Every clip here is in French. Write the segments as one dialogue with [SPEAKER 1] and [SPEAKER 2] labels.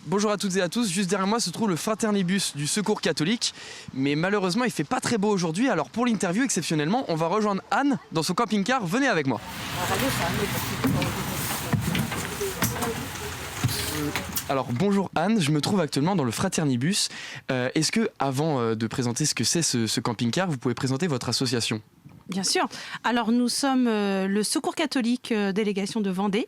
[SPEAKER 1] Bonjour à toutes et à tous, juste derrière moi se trouve le fraternibus du Secours catholique, mais malheureusement il fait pas très beau aujourd'hui, alors pour l'interview exceptionnellement on va rejoindre Anne dans son camping-car, venez avec moi. Alors bonjour Anne, je me trouve actuellement dans le fraternibus. Est-ce que avant de présenter ce que c'est ce camping-car, vous pouvez présenter votre association ?
[SPEAKER 2] Bien sûr. Alors nous sommes le Secours catholique délégation de Vendée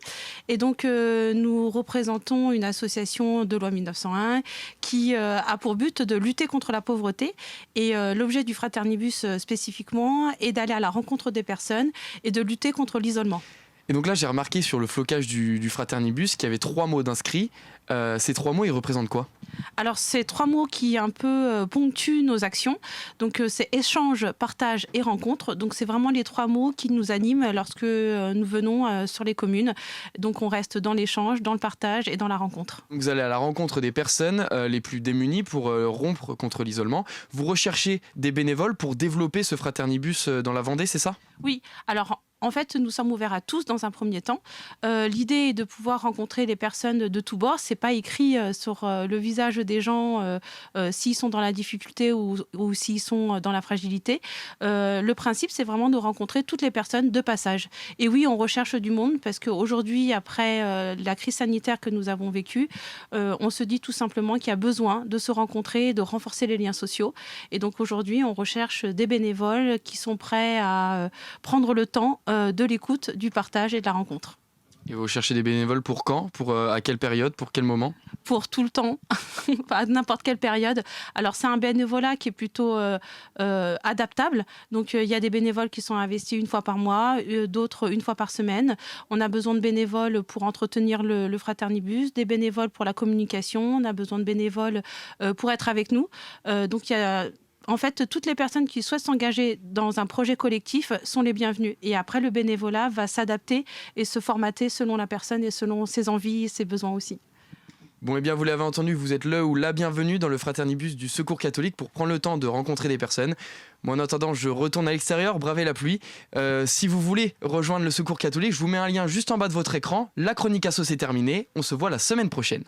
[SPEAKER 2] et donc nous représentons une association de loi 1901 qui a pour but de lutter contre la pauvreté et l'objet du fraternibus spécifiquement est d'aller à la rencontre des personnes et de lutter contre l'isolement.
[SPEAKER 1] Et donc là j'ai remarqué sur le flocage du fraternibus qu'il y avait 3 mots d'inscrits. Ces 3 mots ils représentent quoi ?
[SPEAKER 2] Alors c'est 3 mots qui un peu ponctuent nos actions. Donc c'est échange, partage et rencontre. Donc c'est vraiment les 3 mots qui nous animent lorsque nous venons sur les communes. Donc on reste dans l'échange, dans le partage et dans la rencontre.
[SPEAKER 1] Donc vous allez à la rencontre des personnes les plus démunies pour rompre contre l'isolement. Vous recherchez des bénévoles pour développer ce fraternibus dans la Vendée, c'est ça ?
[SPEAKER 2] Oui, alors en fait, nous sommes ouverts à tous dans un premier temps. L'idée est de pouvoir rencontrer les personnes de tous bords. C'est pas écrit sur le visage des gens s'ils sont dans la difficulté ou s'ils sont dans la fragilité. Le principe, c'est vraiment de rencontrer toutes les personnes de passage. Et oui, on recherche du monde parce qu'aujourd'hui, après la crise sanitaire que nous avons vécue, on se dit tout simplement qu'il y a besoin de se rencontrer et de renforcer les liens sociaux. Et donc aujourd'hui, on recherche des bénévoles qui sont prêts à prendre le temps de l'écoute, du partage et de la rencontre.
[SPEAKER 1] Et vous cherchez des bénévoles pour quand ? À quelle période ? Pour quel moment ?
[SPEAKER 2] Pour tout le temps, à n'importe quelle période. Alors c'est un bénévolat qui est plutôt adaptable. Donc il y a des bénévoles qui sont investis 1 fois par mois, d'autres 1 fois par semaine. On a besoin de bénévoles pour entretenir le fraternibus, des bénévoles pour la communication, on a besoin de bénévoles pour être avec nous. Donc il y a... En fait, toutes les personnes qui souhaitent s'engager dans un projet collectif sont les bienvenues. Et après, le bénévolat va s'adapter et se formater selon la personne et selon ses envies et ses besoins aussi.
[SPEAKER 1] Bon, eh bien, vous l'avez entendu, vous êtes le ou la bienvenue dans le fraternibus du Secours catholique pour prendre le temps de rencontrer des personnes. Moi, en attendant, je retourne à l'extérieur, braver la pluie. Si vous voulez rejoindre le Secours catholique, je vous mets un lien juste en bas de votre écran. La chronique asso, c'est terminé. On se voit la semaine prochaine.